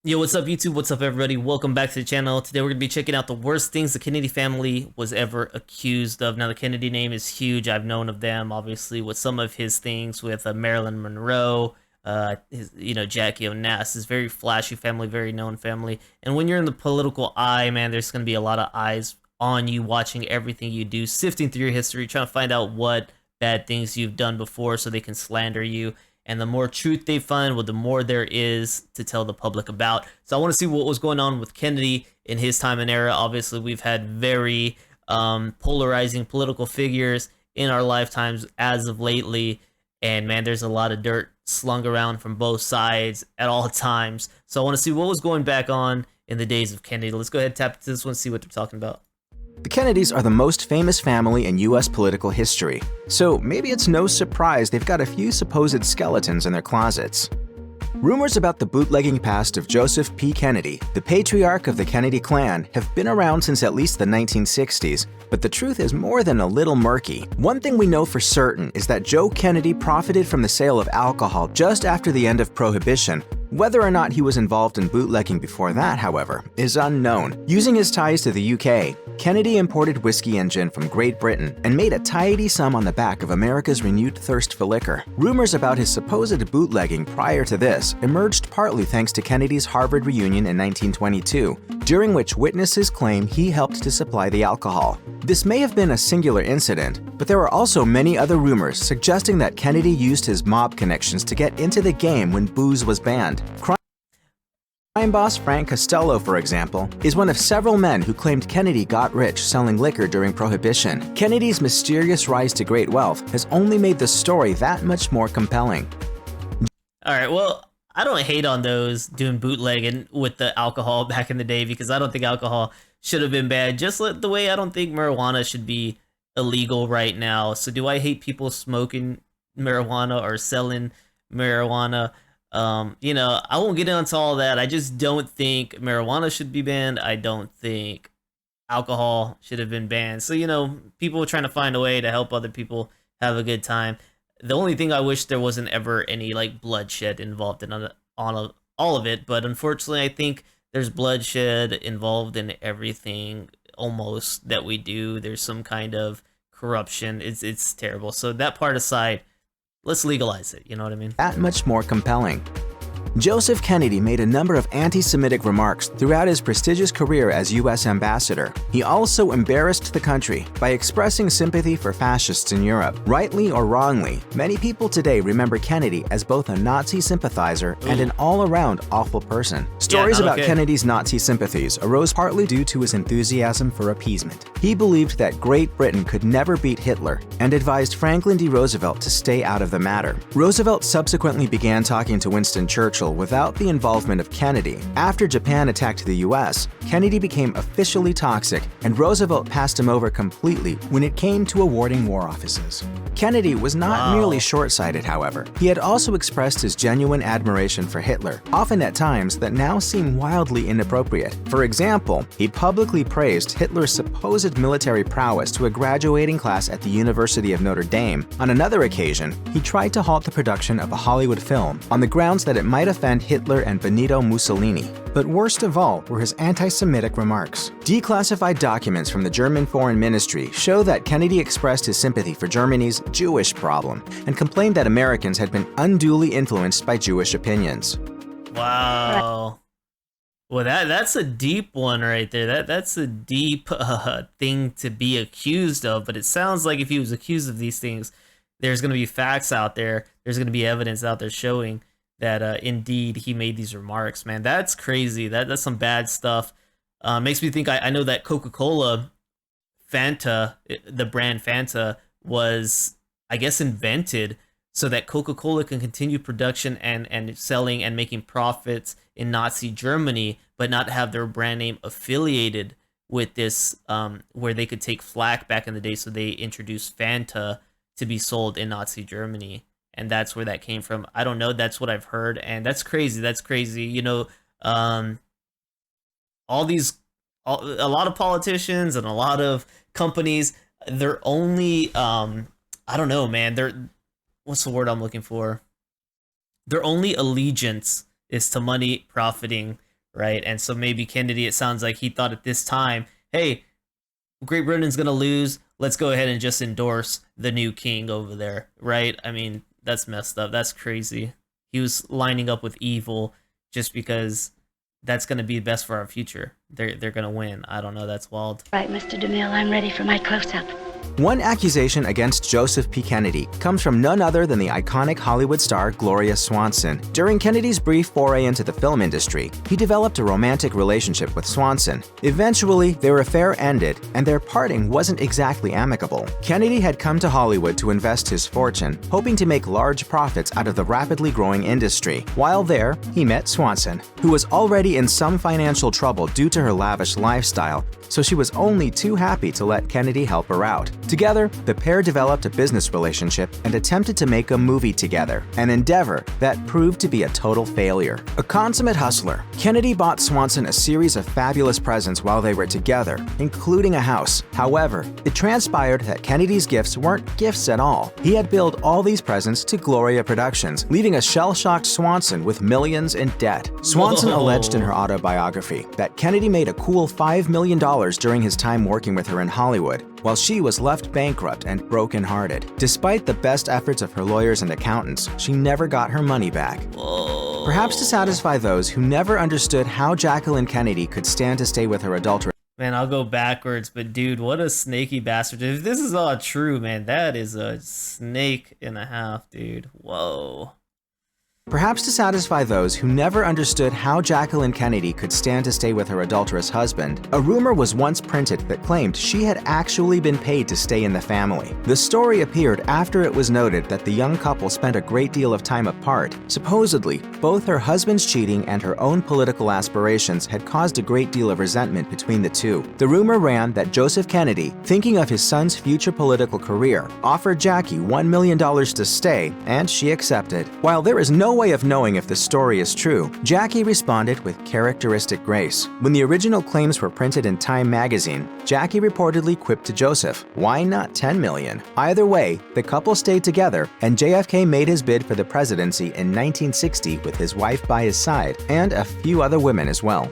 Yo, what's up YouTube? What's up everybody? Welcome back to the channel. Today we're going to be checking out the worst things the Kennedy family was ever accused of. Now the Kennedy name is huge. I've known of them obviously with some of his things with Marilyn Monroe, Jackie Onassis, his very flashy family, very known family. And when you're in the political eye, man, there's going to be a lot of eyes on you watching everything you do, sifting through your history, trying to find out what bad things you've done before so they can slander you. And the more truth they find, well, the more there is to tell the public about. So I want to see what was going on with Kennedy in his time and era. Obviously, we've had very polarizing political figures in our lifetimes as of lately. And man, there's a lot of dirt slung around from both sides at all times. So I want to see what was going back on in the days of Kennedy. Let's go ahead and tap into this one, see what they're talking about. The Kennedys are the most famous family in U.S. political history, so maybe it's no surprise they've got a few supposed skeletons in their closets. Rumors about the bootlegging past of Joseph P. Kennedy, the patriarch of the Kennedy clan, have been around since at least the 1960s, but the truth is more than a little murky. One thing we know for certain is that Joe Kennedy profited from the sale of alcohol just after the end of Prohibition. Whether or not he was involved in bootlegging before that, however, is unknown. Using his ties to the UK, Kennedy imported whiskey and gin from Great Britain and made a tidy sum on the back of America's renewed thirst for liquor. Rumors about his supposed bootlegging prior to this emerged partly thanks to Kennedy's Harvard reunion in 1922, during which witnesses claim he helped to supply the alcohol. This may have been a singular incident, but there are also many other rumors suggesting that Kennedy used his mob connections to get into the game when booze was banned. Crime boss Frank Costello, for example, is one of several men who claimed Kennedy got rich selling liquor during Prohibition. Kennedy's mysterious rise to great wealth has only made the story that much more compelling. Alright, well, I don't hate on those doing bootlegging with the alcohol back in the day because I don't think alcohol should have been banned. Just the way I don't think marijuana should be illegal right now. So do I hate people smoking marijuana or selling marijuana? I won't get into all that. I just don't think marijuana should be banned. I don't think alcohol should have been banned. So, people are trying to find a way to help other people have a good time. The only thing I wish there wasn't ever any bloodshed involved in all of it, but unfortunately I think there's bloodshed involved in everything almost that we do. There's some kind of corruption. It's terrible. So that part aside, let's legalize it, you know what I mean? That much more compelling. Joseph Kennedy made a number of anti-Semitic remarks throughout his prestigious career as U.S. ambassador. He also embarrassed the country by expressing sympathy for fascists in Europe. Rightly or wrongly, many people today remember Kennedy as both a Nazi sympathizer and an all-around awful person. Stories about Kennedy's Nazi sympathies arose partly due to his enthusiasm for appeasement. He believed that Great Britain could never beat Hitler and advised Franklin D. Roosevelt to stay out of the matter. Roosevelt subsequently began talking to Winston Churchill without the involvement of Kennedy. After Japan attacked the US, Kennedy became officially toxic, and Roosevelt passed him over completely when it came to awarding war offices. Kennedy was not merely short-sighted, however. He had also expressed his genuine admiration for Hitler, often at times that now seem wildly inappropriate. For example, he publicly praised Hitler's supposed military prowess to a graduating class at the University of Notre Dame. On another occasion, he tried to halt the production of a Hollywood film on the grounds that it might offend Hitler and Benito Mussolini. But worst of all were his anti-Semitic remarks. Declassified documents from the German Foreign Ministry show that Kennedy expressed his sympathy for Germany's Jewish problem and complained that Americans had been unduly influenced by Jewish opinions. Wow. Well, that's a deep one right there. That's a deep thing to be accused of, but it sounds like if he was accused of these things, there's going to be facts out there. There's going to be evidence out there showing that indeed he made these remarks. Man, that's crazy. That's some bad stuff. Makes me think I know that Coca-Cola, Fanta, the brand Fanta, was, I guess, invented so that Coca-Cola can continue production and selling and making profits in Nazi Germany, but not have their brand name affiliated with this, where they could take flack back in the day. So they introduced Fanta to be sold in Nazi Germany. And that's where that came from. I don't know. That's what I've heard. And that's crazy. That's crazy. A lot of politicians and a lot of companies, they're only, I don't know, man. What's the word I'm looking for? Their only allegiance is to money, profiting, right? And so maybe Kennedy, it sounds like he thought at this time, hey, Great Britain's gonna lose. Let's go ahead and just endorse the new king over there, right? I mean, that's messed up. That's crazy. He was lining up with evil just because that's gonna be best for our future. They're gonna win. I don't know. That's wild. Right, Mr. DeMille, I'm ready for my close-up. One accusation against Joseph P. Kennedy comes from none other than the iconic Hollywood star Gloria Swanson. During Kennedy's brief foray into the film industry, he developed a romantic relationship with Swanson. Eventually, their affair ended, and their parting wasn't exactly amicable. Kennedy had come to Hollywood to invest his fortune, hoping to make large profits out of the rapidly growing industry. While there, he met Swanson, who was already in some financial trouble due to her lavish lifestyle, so she was only too happy to let Kennedy help her out. Together, the pair developed a business relationship and attempted to make a movie together, an endeavor that proved to be a total failure. A consummate hustler, Kennedy bought Swanson a series of fabulous presents while they were together, including a house. However, it transpired that Kennedy's gifts weren't gifts at all. He had billed all these presents to Gloria Productions, leaving a shell-shocked Swanson with millions in debt. Swanson alleged in her autobiography that Kennedy made a cool $5 million during his time working with her in Hollywood, while she was left bankrupt and broken-hearted. Despite the best efforts of her lawyers and accountants, she never got her money back. Whoa. Perhaps to satisfy those who never understood how Jacqueline Kennedy could stand to stay with her adulteress. Man, I'll go backwards, but dude, what a snaky bastard. If this is all true, man, that is a snake and a half, dude. Whoa. Perhaps to satisfy those who never understood how Jacqueline Kennedy could stand to stay with her adulterous husband, a rumor was once printed that claimed she had actually been paid to stay in the family. The story appeared after it was noted that the young couple spent a great deal of time apart. Supposedly, both her husband's cheating and her own political aspirations had caused a great deal of resentment between the two. The rumor ran that Joseph Kennedy, thinking of his son's future political career, offered Jackie $1 million to stay, and she accepted. While there is no way of knowing if the story is true, Jackie responded with characteristic grace. When the original claims were printed in Time magazine, Jackie reportedly quipped to Joseph, "Why not 10 million?" Either way, the couple stayed together, and JFK made his bid for the presidency in 1960 with his wife by his side, and a few other women as well.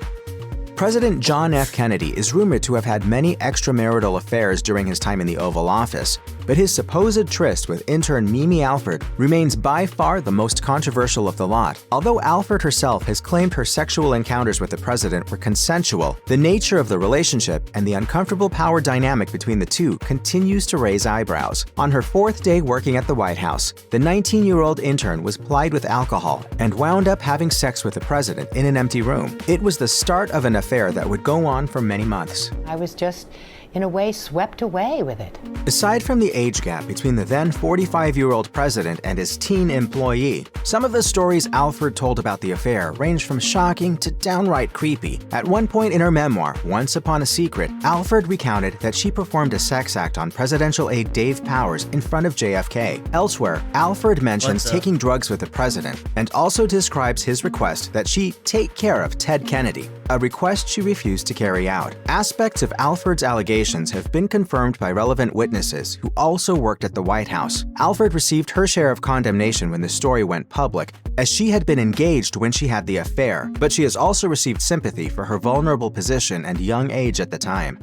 President John F. Kennedy is rumored to have had many extramarital affairs during his time in the Oval Office, but his supposed tryst with intern Mimi Alford remains by far the most controversial of the lot. Although Alford herself has claimed her sexual encounters with the president were consensual, the nature of the relationship and the uncomfortable power dynamic between the two continues to raise eyebrows. On her fourth day working at the White House, the 19-year-old intern was plied with alcohol and wound up having sex with the president in an empty room. It was the start of an affair that would go on for many months. I was just, in a way, swept away with it. Aside from the age gap between the then 45-year-old president and his teen employee, some of the stories Alford told about the affair range from shocking to downright creepy. At one point in her memoir, Once Upon a Secret, Alford recounted that she performed a sex act on presidential aide Dave Powers in front of JFK. Elsewhere, Alford mentions taking drugs with the president and also describes his request that she take care of Ted Kennedy, a request she refused to carry out. Aspects of Alford's allegations have been confirmed by relevant witnesses who also worked at the White House. Alford received her share of condemnation when the story went public, as she had been engaged when she had the affair, but she has also received sympathy for her vulnerable position and young age at the time.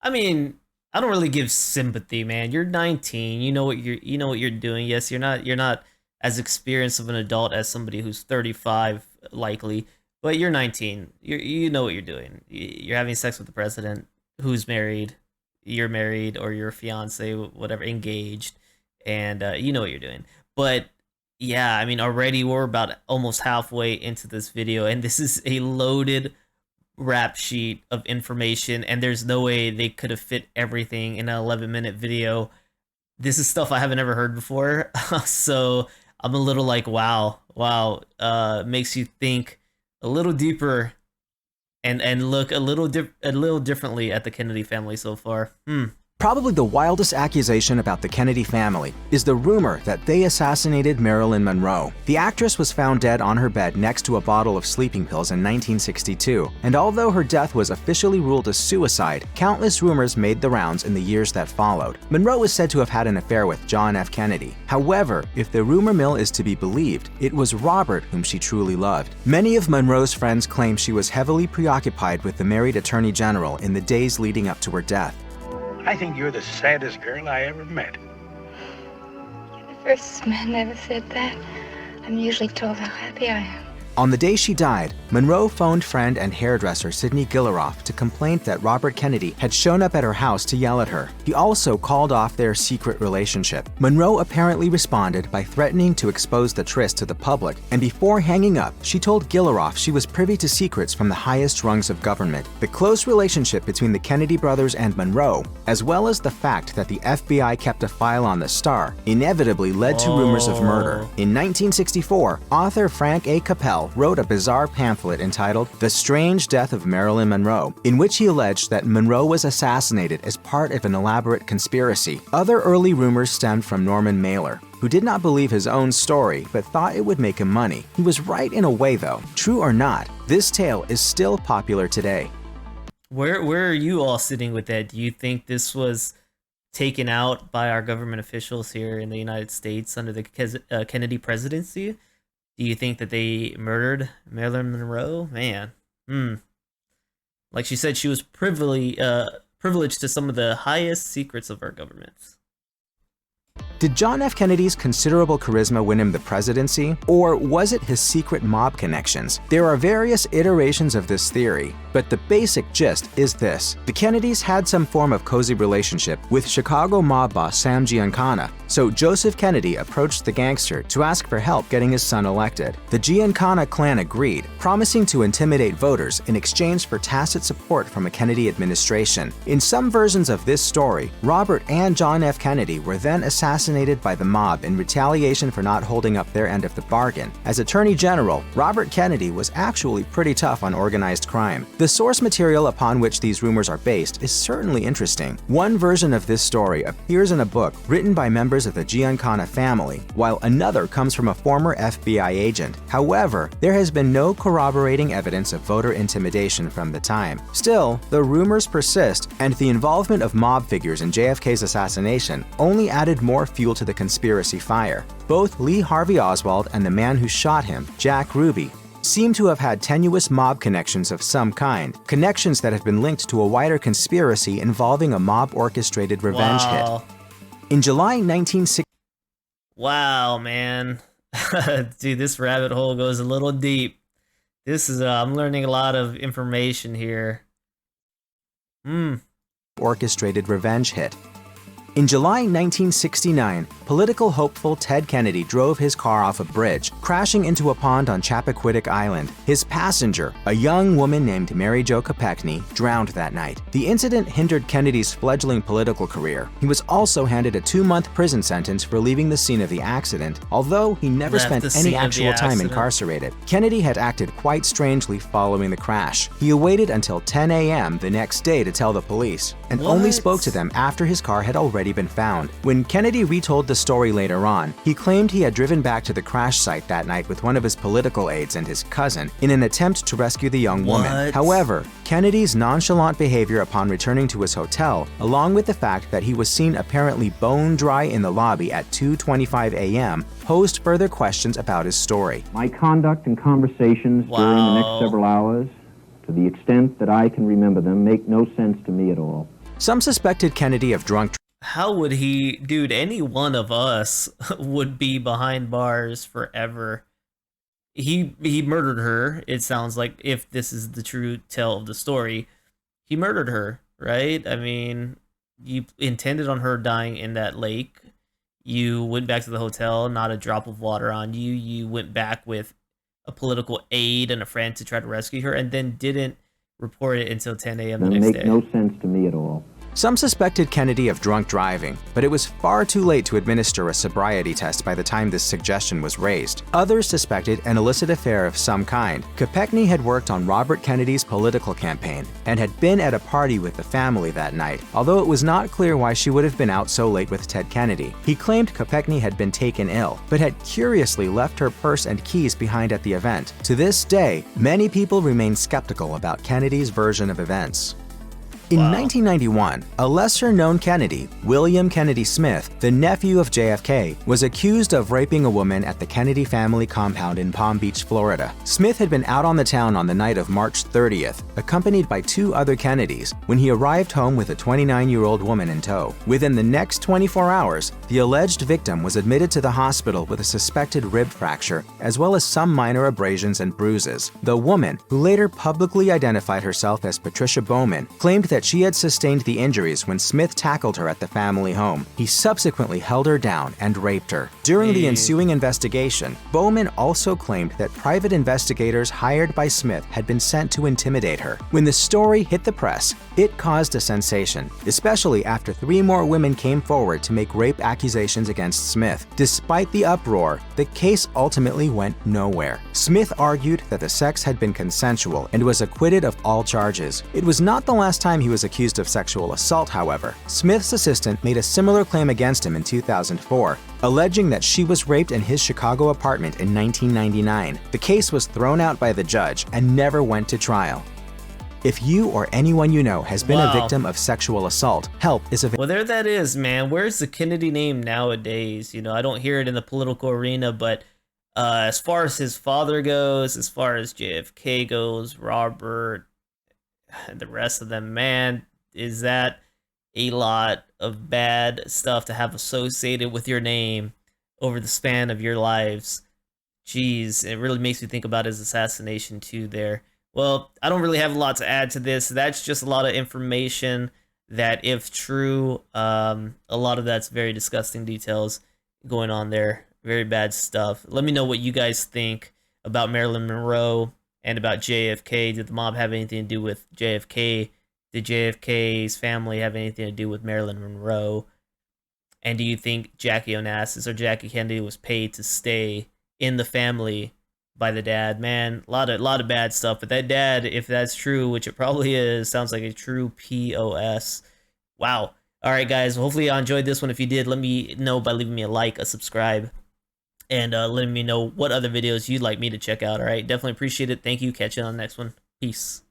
I mean, I don't really give sympathy, man. You're 19. You know what you're doing. Yes, you're not as experienced of an adult as somebody who's 35 likely, but you're 19. You know what you're doing. You're having sex with the president who's married. You're married, or your fiance, whatever, engaged, and you know what you're doing. But yeah, I mean, already we're about almost halfway into this video, and this is a loaded rap sheet of information, and there's no way they could have fit everything in an 11-minute video. This is stuff I haven't ever heard before, so I'm a little like, wow. Makes you think a little deeper and look a little differently at the Kennedy family so far. Probably the wildest accusation about the Kennedy family is the rumor that they assassinated Marilyn Monroe. The actress was found dead on her bed next to a bottle of sleeping pills in 1962, and although her death was officially ruled a suicide, countless rumors made the rounds in the years that followed. Monroe is said to have had an affair with John F. Kennedy. However, if the rumor mill is to be believed, it was Robert whom she truly loved. Many of Monroe's friends claim she was heavily preoccupied with the married attorney general in the days leading up to her death. I think you're the saddest girl I ever met. You're the first man ever said that. I'm usually told how happy I am. On the day she died, Monroe phoned friend and hairdresser Sidney Gilleroff to complain that Robert Kennedy had shown up at her house to yell at her. He also called off their secret relationship. Monroe apparently responded by threatening to expose the tryst to the public, and before hanging up, she told Gilleroff she was privy to secrets from the highest rungs of government. The close relationship between the Kennedy brothers and Monroe, as well as the fact that the FBI kept a file on the star, inevitably led to rumors of murder. In 1964, author Frank A. Capel wrote a bizarre pamphlet entitled The Strange Death of Marilyn Monroe, in which he alleged that Monroe was assassinated as part of an elaborate conspiracy. Other early rumors stemmed from Norman Mailer, who did not believe his own story but thought it would make him money. He was right in a way though. True or not, this tale is still popular today. Where are you all sitting with that? Do you think this was taken out by our government officials here in the United States under the Kennedy presidency? Do you think that they murdered Marilyn Monroe? Man, like she said, she was privileged to some of the highest secrets of our governments. Did John F. Kennedy's considerable charisma win him the presidency, or was it his secret mob connections? There are various iterations of this theory, but the basic gist is this. The Kennedys had some form of cozy relationship with Chicago mob boss Sam Giancana, so Joseph Kennedy approached the gangster to ask for help getting his son elected. The Giancana clan agreed, promising to intimidate voters in exchange for tacit support from a Kennedy administration. In some versions of this story, Robert and John F. Kennedy were then assassinated by the mob in retaliation for not holding up their end of the bargain. As Attorney General, Robert Kennedy was actually pretty tough on organized crime. The source material upon which these rumors are based is certainly interesting. One version of this story appears in a book written by members of the Giancana family, while another comes from a former FBI agent. However, there has been no corroborating evidence of voter intimidation from the time. Still, the rumors persist, and the involvement of mob figures in JFK's assassination only added more fuel to the conspiracy fire. Both Lee Harvey Oswald and the man who shot him, Jack Ruby, seem to have had tenuous mob connections of some kind, connections that have been linked to a wider conspiracy involving a mob-orchestrated revenge hit. In July 1960, wow, man. Dude, this rabbit hole goes a little deep. This is, I'm learning a lot of information here. Orchestrated revenge hit. In July 1969, political hopeful Ted Kennedy drove his car off a bridge, crashing into a pond on Chappaquiddick Island. His passenger, a young woman named Mary Jo Kopechne, drowned that night. The incident hindered Kennedy's fledgling political career. He was also handed a 2-month prison sentence for leaving the scene of the accident, although he never spent any actual time incarcerated. Kennedy had acted quite strangely following the crash. He awaited until 10 a.m. the next day to tell the police, and only spoke to them after his car had already been found. When Kennedy retold the story later on, he claimed he had driven back to the crash site that night with one of his political aides and his cousin in an attempt to rescue the young woman. However, Kennedy's nonchalant behavior upon returning to his hotel, along with the fact that he was seen apparently bone dry in the lobby at 2:25 a.m., posed further questions about his story. My conduct and conversations during the next several hours, to the extent that I can remember them, make no sense to me at all. Some suspected Kennedy of drunk. How would he, dude, any one of us would be behind bars forever. He murdered her, it sounds like, if this is the true tale of the story. He murdered her, right? I mean, you intended on her dying in that lake. You went back to the hotel, not a drop of water on you. You went back with a political aide and a friend to try to rescue her, and then didn't report it until 10 a.m. the next day. Make no sense to me at all. Some suspected Kennedy of drunk driving, but it was far too late to administer a sobriety test by the time this suggestion was raised. Others suspected an illicit affair of some kind. Kopechne had worked on Robert Kennedy's political campaign and had been at a party with the family that night, although it was not clear why she would have been out so late with Ted Kennedy. He claimed Kopechne had been taken ill, but had curiously left her purse and keys behind at the event. To this day, many people remain skeptical about Kennedy's version of events. In 1991, a lesser-known Kennedy, William Kennedy Smith, the nephew of JFK, was accused of raping a woman at the Kennedy family compound in Palm Beach, Florida. Smith had been out on the town on the night of March 30th, accompanied by 2 other Kennedys, when he arrived home with a 29-year-old woman in tow. Within the next 24 hours, the alleged victim was admitted to the hospital with a suspected rib fracture, as well as some minor abrasions and bruises. The woman, who later publicly identified herself as Patricia Bowman, claimed that she had sustained the injuries when Smith tackled her at the family home. He subsequently held her down and raped her. During the ensuing investigation, Bowman also claimed that private investigators hired by Smith had been sent to intimidate her. When the story hit the press, it caused a sensation, especially after 3 more women came forward to make rape accusations against Smith. Despite the uproar, the case ultimately went nowhere. Smith argued that the sex had been consensual and was acquitted of all charges. It was not the last time he was accused of sexual assault, however. Smith's assistant made a similar claim against him in 2004, alleging that she was raped in his Chicago apartment in 1999. The case was thrown out by the judge and never went to trial. If you or anyone you know has been a victim of sexual assault, help is available. Well, there that is, man. Where's the Kennedy name nowadays? You know, I don't hear it in the political arena, but as far as his father goes, as far as JFK goes, Robert, and the rest of them, man, is that a lot of bad stuff to have associated with your name over the span of your lives. Jeez, it really makes me think about his assassination too there. Well, I don't really have a lot to add to this. That's just a lot of information that, if true, a lot of that's very disgusting details going on there. Very bad stuff. Let me know what you guys think about Marilyn Monroe and about JFK. Did the mob have anything to do with JFK? Did JFK's family have anything to do with Marilyn Monroe? And do you think Jackie Onassis or Jackie Kennedy was paid to stay in the family by the dad? Man, a lot of bad stuff. But that dad, if that's true, which it probably is, sounds like a true POS. Wow. All right, guys. Hopefully you enjoyed this one. If you did, let me know by leaving me a like, a subscribe, and letting me know what other videos you'd like me to check out. All right, definitely appreciate it. Thank you. Catch you on the next one. Peace.